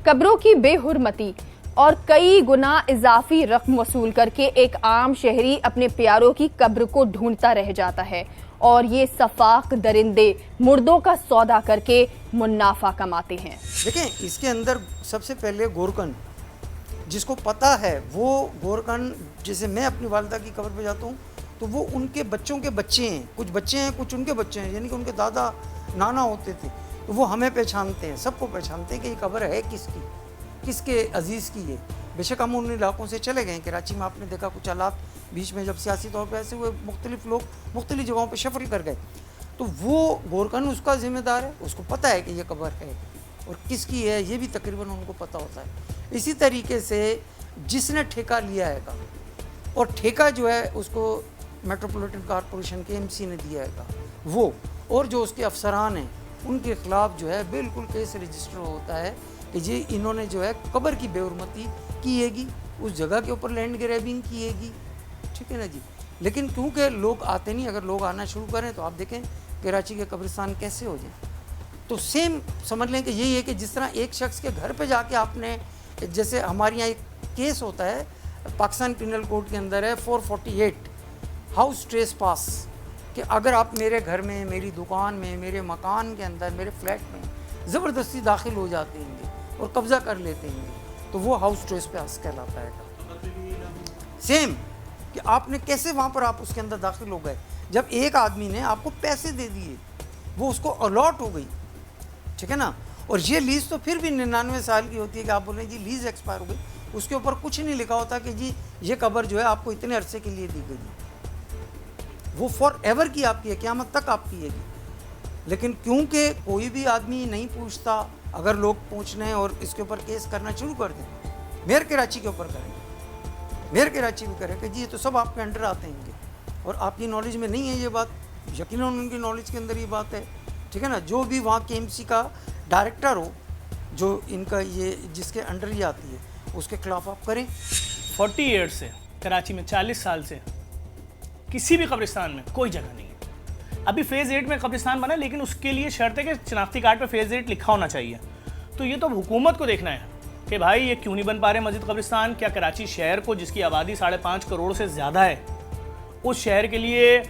कब्रों की बेहुरमती और कई गुना इजाफी रकम वसूल करके एक आम शहरी अपने प्यारों की कब्र को ढूंढता रह जाता है और ये सफाक दरिंदे मुर्दों का सौदा करके मुनाफा कमाते हैं। देखें, इसके अंदर सबसे पहले गोरकन, जिसको पता है वो गोरकन, जैसे मैं अपनी वालिदा की कब्र पे जाता हूँ तो वो उनके बच्चों के बच्चे हैं, कुछ बच्चे हैं कुछ उनके बच्चे हैं, यानी कि उनके दादा नाना होते थे, तो वो हमें पहचानते हैं, सबको पहचानते हैं कि ये कब्र है किसकी, किसके अजीज़ की है। बेशक हम उन इलाकों से चले गए, कराची में आपने देखा कुछ हालात बीच में जब सियासी तौर पर ऐसे हुए, मुख्तलिफ लोग मुख्तलिफ जगहों पर शफल कर गए, तो वो गोरकन उसका ज़िम्मेदार है, उसको पता है कि ये कब्र है और किसकी है, ये भी तकरीबन उनको पता होता है। इसी तरीके से जिसने ठेका लिया है और ठेका जो है उसको मेट्रोपॉलिटन कॉरपोरेशन के एमसी ने दिया है वो, और जो उसके अफसरान हैं उनके ख़िलाफ़ जो है बिल्कुल केस रजिस्टर होता है कि जी इन्होंने जो है कब्र की बेहुरमती कीएगी, उस जगह के ऊपर लैंड ग्रैबिंग कीएगी, ठीक है ना जी। लेकिन क्योंकि लोग आते नहीं, अगर लोग आना शुरू करें तो आप देखें कराची के कब्रिस्तान कैसे हो जाए। तो सेम समझ लें कि यही है कि जिस तरह एक शख्स के घर पे जाके आपने, जैसे हमारे यहाँ एक केस होता है पाकिस्तान पिनल कोड के अंदर है 448 हाउस ट्रेस पास, कि अगर आप मेरे घर में, मेरी दुकान में, मेरे मकान के अंदर, मेरे फ्लैट में ज़बरदस्ती दाखिल हो जाते हैं और कब्ज़ा कर लेते हैं तो वो हाउस ट्रेस पास कहलाता है। सेम कि आपने कैसे वहाँ पर आप उसके अंदर दाखिल हो गए, जब एक आदमी ने आपको पैसे दे दिए, वो उसको अलॉट हो गई, ठीक है ना। और ये लीज़ तो फिर भी 99 साल की होती है कि आप बोलें जी लीज़ एक्सपायर हो गई, उसके ऊपर कुछ नहीं लिखा होता कि जी ये कब्र जो है आपको इतने अरसे के लिए दी गई, वो फॉर एवर की आपकी है, क़यामत तक आपकी है। लेकिन क्योंकि कोई भी आदमी नहीं पूछता, अगर लोग पूछने और इसके ऊपर केस करना शुरू कर दें, मेयर कराची के ऊपर करें, मेयर कराची भी करें कि जी ये तो सब आपके अंडर आते हैं और आपकी नॉलेज में नहीं है ये बात, यकीनन उनकी नॉलेज के अंदर ये बात है, ठीक है ना। जो भी वहाँ के एमसी का डायरेक्टर हो, जो इनका ये जिसके अंडर ही आती है, उसके खिलाफ आप करें। 40 ईयर्स से कराची में, 40 साल से किसी भी कब्रिस्तान में कोई जगह नहीं है। अभी फेज़ 8 में कब्रिस्तान बना, लेकिन उसके लिए शर्त है कि शनाख्ती कार्ड पे फेज़ 8 लिखा होना चाहिए। तो ये तो हुकूमत को देखना है कि भाई ये क्यों नहीं बन पा रहे मस्जिद कब्रिस्तान। क्या कराची शहर को, जिसकी आबादी 5.5 करोड़ से ज़्यादा है, उस शहर के लिए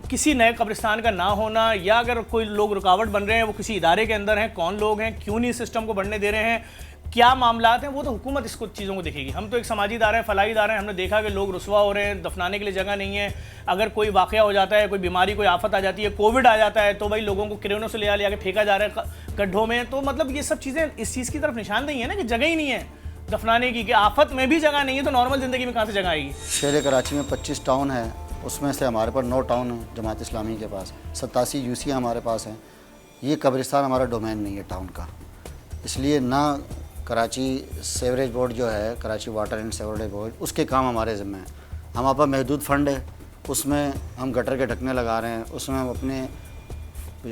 किसी नए कब्रिस्तान का ना होना, या अगर कोई लोग रुकावट बन रहे हैं वो किसी इदारे के अंदर हैं, कौन लोग हैं, क्यों नहीं सिस्टम को बढ़ने दे रहे हैं, क्या मामलात हैं, वो तो हुकूमत इसको चीज़ों को देखेगी। हम तो एक समाजी इदारा है, फलाही इदारा है, हमने देखा कि लोग रुसवा हो रहे हैं, दफनाने के लिए जगह नहीं है। अगर कोई वाक़या हो जाता है, कोई बीमारी, कोई आफत आ जाती है, कोविड आ जाता है, तो भाई लोगों को क्रेनों से ले के फेंका जा रहा है गड्ढों में। तो मतलब ये सब चीज़ें इस चीज़ की तरफ निशानदेही है ना कि जगह ही नहीं है दफनाने की, कि आफत में भी जगह नहीं है तो नॉर्मल ज़िंदगी में कहाँ से जगह आएगी। शहर कराची में 25 टाउन है, उसमें से हमारे पास 9 टाउन हैं जमात इस्लामी के पास, 87 यूसी हमारे पास हैं। ये कब्रिस्तान हमारा डोमेन नहीं है टाउन का, इसलिए ना कराची सेवरेज बोर्ड जो है, Karachi water and sewerage board, उसके काम हमारे ज़िम्मे हैं। हमारे पास महदूद फंड है, उसमें हम गटर के ढकने लगा रहे हैं, उसमें हम अपने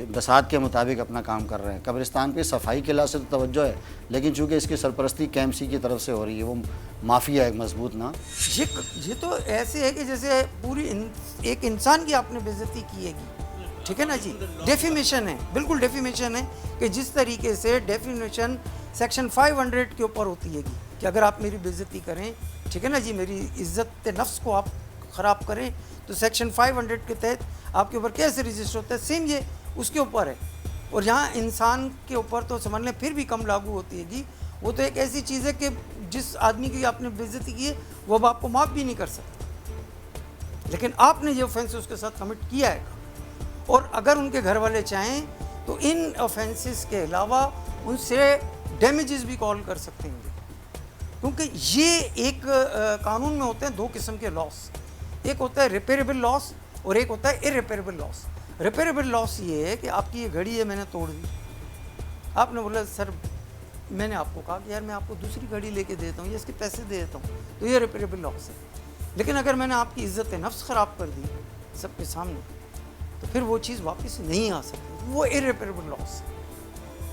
बसात के मुताबिक अपना काम कर रहे हैं। कब्रिस्तान की सफाई के लिहाज से तो तवज्जो है, लेकिन चूँकि इसकी सरपरस्ती KMC की तरफ से हो रही है, वो माफिया एक मजबूत ना। ये तो ऐसे है कि जैसे पूरी एक इंसान की आपने बेइज्जती कीएगी, ठीक है ना जी। डेफिमेशन है, बिल्कुल डेफिमेशन है कि जिस तरीके से डेफिमेशन सेक्शन 500 के ऊपर होती है कि अगर आप मेरी बेइज्जती करें, ठीक है ना जी, मेरी इज़्ज़त नफ्स को आप ख़राब करें तो सेक्शन 500 के तहत आपके ऊपर कैसे रजिस्टर होता है, सेम ये उसके ऊपर है। और यहाँ इंसान के ऊपर तो समझ लें फिर भी कम लागू होती है कि वो तो एक ऐसी चीज़ है कि जिस आदमी की आपने बेइज्जती की है वो अब आपको माफ़ भी नहीं कर सकता, लेकिन आपने ये ऑफेंस उसके साथ कमिट किया है। और अगर उनके घर वाले चाहें तो इन ऑफेंसेस के अलावा उनसे डैमेजेस भी कॉल कर सकते हैं, क्योंकि ये एक कानून में होते हैं 2 किस्म के लॉस, एक होता है रिपेरेबल लॉस और एक होता है इरिपेरेबल लॉस। रिपेरेबल लॉस ये है कि आपकी ये घड़ी है, मैंने तोड़ दी, आपने बोला सर मैंने आपको कहा कि यार मैं आपको दूसरी घड़ी लेके देता हूँ या इसके पैसे दे देता हूँ, तो ये रिपेरेबल लॉस है। लेकिन अगर मैंने आपकी इज़्ज़त नफ्स ख़राब कर दी सबके सामने, तो फिर वो चीज़ वापस नहीं आ सकती, वो इरिपेरेबल लॉस है।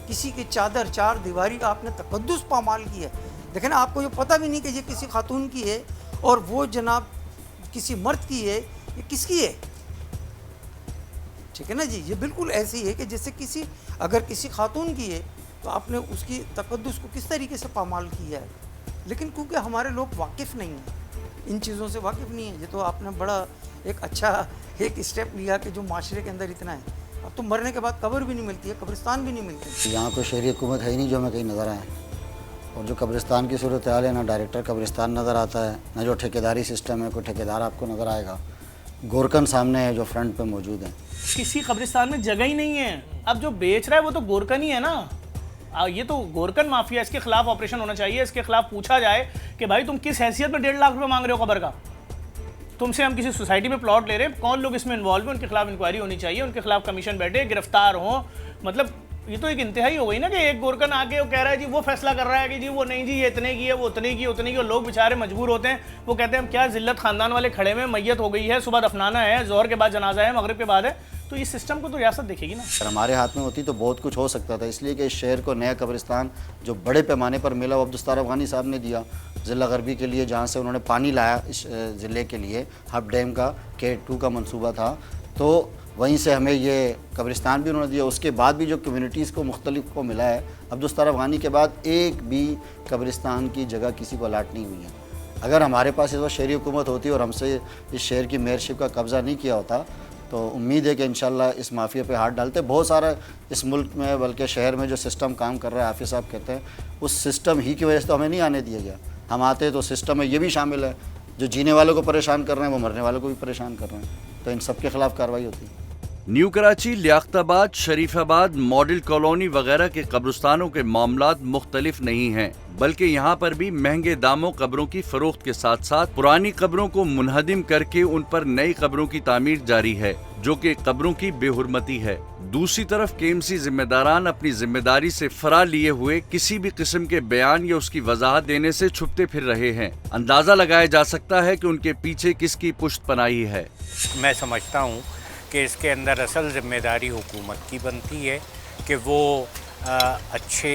किसी की चादर, चार दीवारी का आपने तकद्दुस पामाल किया है, लेकिन आपको ये पता भी नहीं कि ये किसी खातून की है और वो जनाब किसी मर्द की है, ये किसकी है, ठीक है ना जी। ये बिल्कुल ऐसे ही है कि जैसे अगर किसी खातून की है تو آپ نے اس کی تقدس کو کس طریقے سے پامال کیا ہے. لیکن کیونکہ ہمارے لوگ واقف نہیں ہیں, ان چیزوں سے واقف نہیں ہیں. یہ تو آپ نے بڑا ایک اچھا ایک اسٹیپ لیا کہ جو معاشرے کے اندر اتنا ہے. اب تو مرنے کے بعد قبر بھی نہیں ملتی ہے, قبرستان بھی نہیں ملتے. یہاں کوئی شہری حکومت ہے ہی نہیں جو ہمیں کہیں نظر آئے, اور جو قبرستان کی صورتحال ہے, نہ ڈائریکٹر قبرستان نظر آتا ہے, نہ جو ٹھیکیداری سسٹم ہے, کوئی ٹھیکیدار آپ کو نظر آئے گا. گورکن سامنے ہے جو فرنٹ پہ موجود ہیں. کسی قبرستان میں جگہ ہی نہیں ہے. اب جو بیچ رہا ہے وہ تو گورکن ہی ہے نا. یہ تو گورکن مافیا, اس کے خلاف آپریشن ہونا چاہیے. اس کے خلاف پوچھا جائے کہ بھائی تم کس حیثیت میں 1.5 لاکھ روپے مانگ رہے ہو قبر کا. تم سے ہم کسی سوسائٹی میں پلاٹ لے رہے ہیں, کون لوگ اس میں انوالو ہیں, ان کے خلاف انکوائری ہونی چاہیے, ان کے خلاف کمیشن بیٹھے, گرفتار ہوں. مطلب یہ تو ایک انتہائی ہو گئی نا کہ ایک گورکن آ کے وہ کہہ رہا ہے جی وہ فیصلہ کر رہا ہے کہ جی وہ نہیں جی یہ اتنے کی ہے, وہ اتنے کی, اتنے کی. اور لوگ بیچارے مجبور ہوتے ہیں, وہ کہتے ہیں ہم کیا ذلت خاندان والے کھڑے میں, میت ہو گئی ہے, صبح دفنانا ہے, ظہر کے بعد جنازہ ہے, مغرب کے بعد ہے. تو اس سسٹم کو تو ریاست دیکھے گی نا. اگر ہمارے ہاتھ میں ہوتی تو بہت کچھ ہو سکتا تھا. اس لیے کہ اس شہر کو نیا قبرستان جو بڑے پیمانے پر ملا وہ عبدالستار افغانی صاحب نے دیا ضلع غربی کے لیے, جہاں سے انہوں نے پانی لایا اس ضلع کے لیے. ہب ڈیم کا K2 کا منصوبہ تھا, تو وہیں سے ہمیں یہ قبرستان بھی انہوں نے دیا. اس کے بعد بھی جو کمیونٹیز کو مختلف کو ملا ہے, عبدالستار افغانی کے بعد ایک بھی قبرستان کی جگہ کسی کو الاٹ نہیں ہوئی ہے. اگر ہمارے پاس اس وقت شہری حکومت ہوتی اور ہم سے اس شہر کی میئرشپ کا قبضہ نہیں کیا ہوتا تو امید ہے کہ انشاءاللہ اس مافیا پہ ہاتھ ڈالتے. بہت سارا اس ملک میں بلکہ شہر میں جو سسٹم کام کر رہا ہے, حافظ صاحب کہتے ہیں اس سسٹم ہی کی وجہ سے تو ہمیں نہیں آنے دیا گیا. ہم آتے تو سسٹم میں یہ بھی شامل ہے, جو جینے والوں کو پریشان کر رہے ہیں وہ مرنے والوں کو بھی پریشان کر رہے ہیں. تو ان سب کے خلاف کارروائی ہوتی ہے. نیو کراچی، لیاقت آباد، شریف آباد، ماڈل کالونی وغیرہ کے قبرستانوں کے معاملات مختلف نہیں ہیں، بلکہ یہاں پر بھی مہنگے داموں قبروں کی فروخت کے ساتھ ساتھ پرانی قبروں کو منہدم کر کے ان پر نئی قبروں کی تعمیر جاری ہے، جو کہ قبروں کی بے حرمتی ہے۔ دوسری طرف KMC ذمہ داران اپنی ذمہ داری سے فرا لیے ہوئے کسی بھی قسم کے بیان یا اس کی وضاحت دینے سے چھپتے پھر رہے ہیں۔ اندازہ لگایا جا سکتا ہے کہ ان کے پیچھے کس کی پشت پناہی ہے۔ میں سمجھتا ہوں کہ اس کے اندر اصل ذمہ داری حکومت کی بنتی ہے کہ وہ اچھے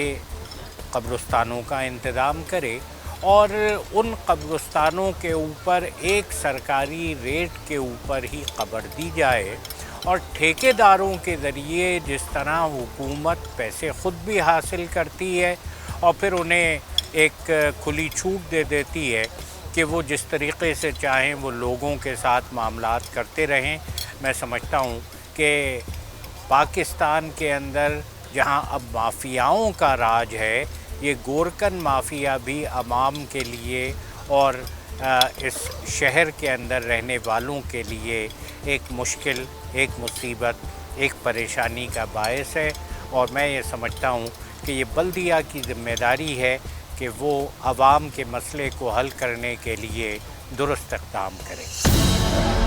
قبرستانوں کا انتظام کرے اور ان قبرستانوں کے اوپر ایک سرکاری ریٹ کے اوپر ہی قبر دی جائے، اور ٹھیکیداروں کے ذریعے جس طرح حکومت پیسے خود بھی حاصل کرتی ہے اور پھر انہیں ایک کھلی چھوٹ دے دیتی ہے کہ وہ جس طریقے سے چاہیں وہ لوگوں کے ساتھ معاملات کرتے رہیں۔ میں سمجھتا ہوں کہ پاکستان کے اندر جہاں اب مافیاؤں کا راج ہے، یہ گورکن مافیا بھی عوام کے لیے اور اس شہر کے اندر رہنے والوں کے لیے ایک مشکل، ایک مصیبت، ایک پریشانی کا باعث ہے، اور میں یہ سمجھتا ہوں کہ یہ بلدیہ کی ذمہ داری ہے کہ وہ عوام کے مسئلے کو حل کرنے کے لیے درست اقدام کرے۔